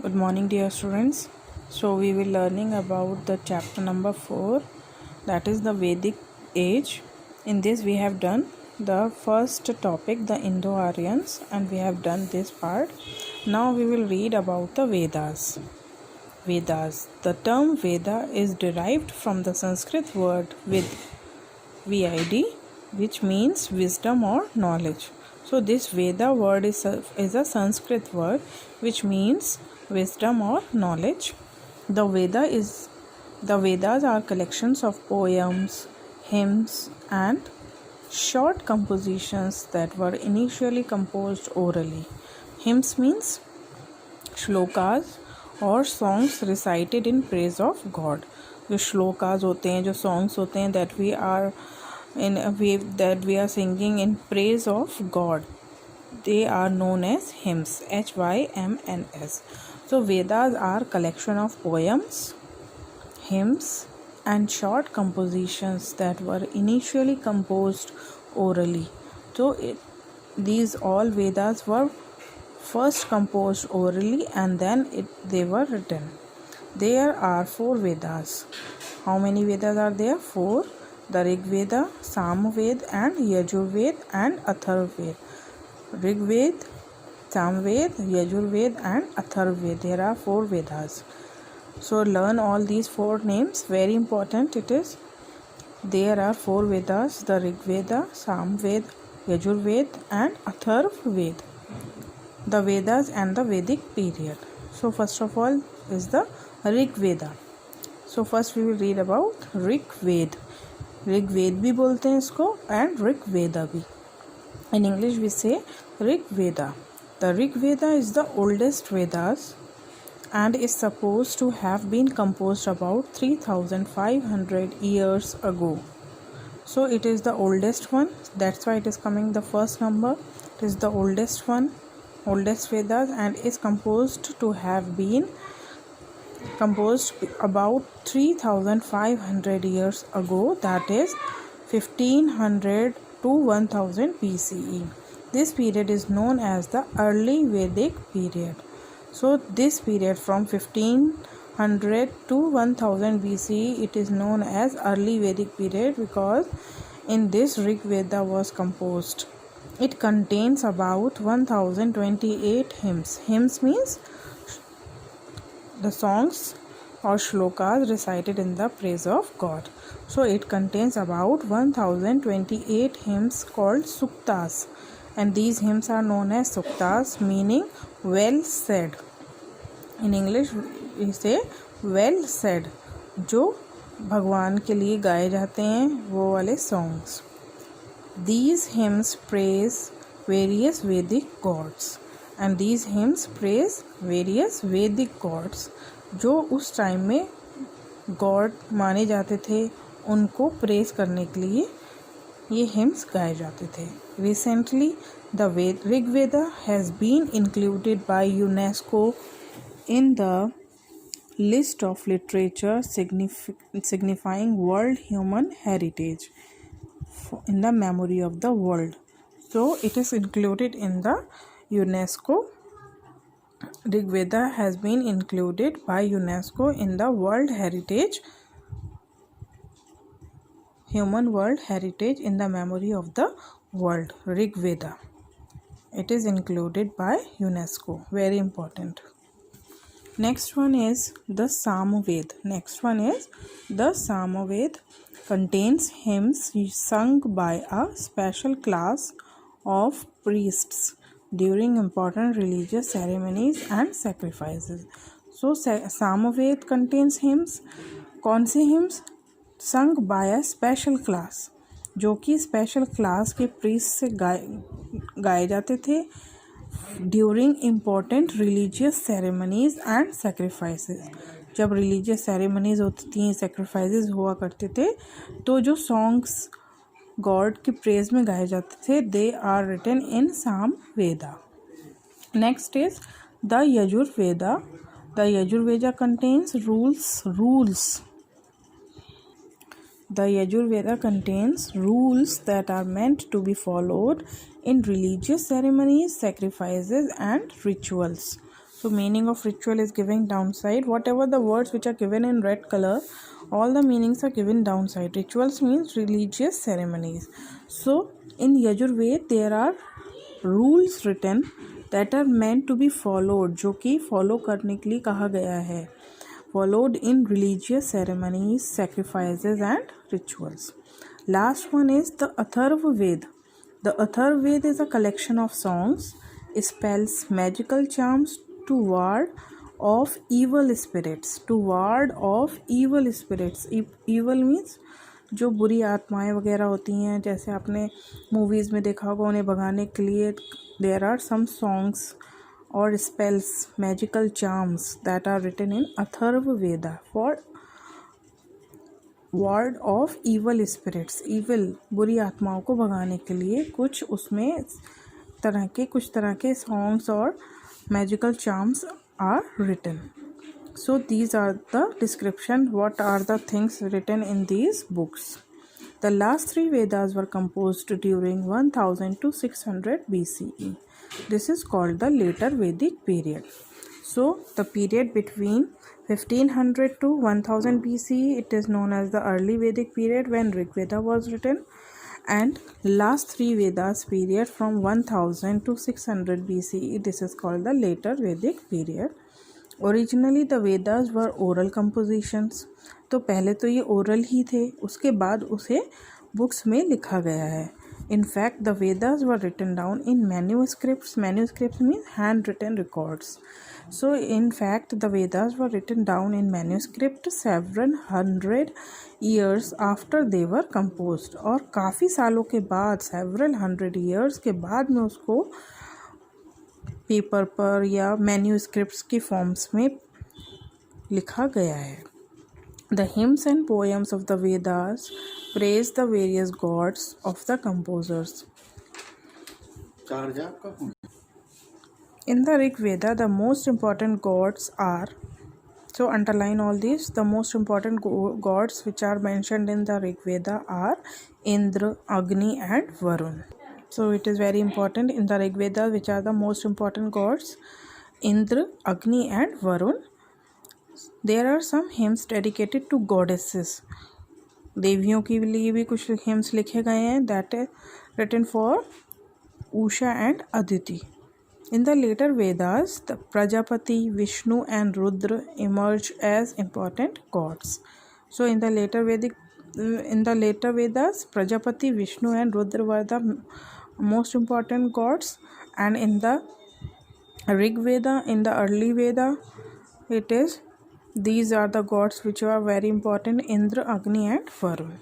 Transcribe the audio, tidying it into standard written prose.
Good morning, dear students. So we will learning about the chapter number 4, that is the Vedic Age. In this we have done the first topic, the Indo-Aryans, and we have done this part. Now we will read about the Vedas. Vedas. The term Veda is derived from the Sanskrit word Vid, which means wisdom or knowledge. So this Veda word is a Sanskrit word which means wisdom or knowledge. The Vedas are collections of poems, hymns and short compositions that were initially composed orally. Hymns means shlokas और songs recited in praise of God. जो श्लोकास होते हैं, जो songs होते हैं that we are singing in praise of God, they are known as hymns. HYMNS. So Vedas are collection of poems, hymns and short compositions that were initially composed orally. So these all Vedas were first composed orally and then they were written. There are 4 Vedas. How many Vedas are there? 4. The Rig Veda, Sam Veda and Yajur Veda and Atharv Veda. Rig Veda, Sam Veda, Yajur Veda and Atharv Veda. There are 4 Vedas. So learn all these 4 names. Very important it is. There are 4 Vedas, the Rig Veda, Sam Veda, Yajur Veda and Atharv Veda. The Vedas and the Vedic period. So first of all is the Rig Veda. So first we will read about Rig Veda. Rig Veda भी बोलते हैं इसको and Rig Veda भी. In English we say Rig Veda. The Rig Veda is the oldest Vedas and is supposed to have been composed about 3500 years ago. So it is the oldest one. That's why it is coming the first number. It is the oldest one, oldest Vedas, and is composed to have been composed about 3500 years ago, that is 1500 to 1000 BCE. This period is known as the early Vedic period. So this period from 1500 to 1000 BCE, it is known as early Vedic period because in this Rig Veda was composed. It contains about 1028 hymns. Hymns means the songs or shlokas recited in the praise of God. So it contains about 1028 hymns called suktas, and these hymns are known as suktas, meaning well said. In English we say well said, जो भगवान के लिए गाए जाते हैं वो वाले songs. These hymns praise various Vedic gods. And these hymns praise various Vedic gods जो उस टाइम में गॉड माने जाते थे, उनको प्रेज करने के लिए ये हिम्स गाए जाते थे. Recently, the Rig Veda has been included by UNESCO in the list of literature signifying world human heritage in the memory of the world. So it is included in the UNESCO. Rig Veda has been included by UNESCO in the World Heritage, Human World Heritage in the memory of the world. Rig Veda. It is included by UNESCO. Very important. Next one is the Samaved. Next one is the Samaved. Contains hymns sung by a special class of priests during important religious ceremonies and sacrifices. So Samaved contains hymns. कौन से hymns? Sung by a special class, जो कि special class के priest से गाए जाते थे during important religious ceremonies and sacrifices. जब religious ceremonies होती थी, sacrifices हुआ करते थे, तो जो songs God के praise में गाए जाते थे, they are written in Sam Veda. Next is the Yajur Veda. The Yajur Veda contains rules. The Yajur Veda contains rules that are meant to be followed in religious ceremonies, sacrifices and rituals. So meaning of ritual is given downside. Whatever the words which are given in red color, all the meanings are given downside. Rituals means religious ceremonies. So in Yajurved there are rules written that are meant to be followed, जो कि follow करने के लिए कहा गया है. Followed in religious ceremonies, sacrifices and rituals. Last one is the Atharva Ved. The Atharva Ved is a collection of songs, spells, magical charms to ward off evil spirits. To ward off evil spirits. Evil means जो बुरी आत्माएं वगैरह होती हैं, जैसे आपने movies में देखा होगा, उन्हें भगाने के लिए देयर आर सम सॉन्ग्स और spells, magical charms that are written in Atharva Veda for ward of evil spirits. Evil बुरी आत्माओं को भगाने के लिए कुछ उसमें कुछ तरह के songs और magical charms are written. So these are the description what are the things written in these books. The last three Vedas were composed during 1000 to 600 BCE. This is called the later Vedic period. So the period between 1500 to 1000 BCE, it is known as the early Vedic period when Rig Veda was written, and last three Vedas period from 1000 to 600 BCE, this is called the later Vedic period. Originally the Vedas were oral compositions. तो पहले तो ये oral ही थे, उसके बाद उसे books में लिखा गया है. In fact, the Vedas were written down in manuscripts. Manuscripts means handwritten records. So, in fact, the Vedas were written down in manuscript several hundred years after they were composed. और काफ़ी सालों के बाद, several hundred years के बाद में उसको paper पर या manuscripts की फॉर्म्स में लिखा गया है. The hymns and poems of the Vedas praise the various gods of the composers. In the Rig Veda, the most important gods are, so underline all these, the most important gods which are mentioned in the Rig Veda are Indra, Agni and Varun. So it is very important in the Rig Veda which are the most important gods, Indra, Agni and Varun. There are some hymns dedicated to goddesses. देवियों के लिए भी कुछ hymns लिखे गए हैं, that is written for Usha and Aditi. In the later Vedas, the Prajapati, Vishnu and Rudra emerge as important gods. So in the later Vedas, Prajapati, Vishnu and Rudra were the most important gods, and in the Rig Veda, in the early Veda, it is these are the gods which are very important, Indra, Agni and Varun.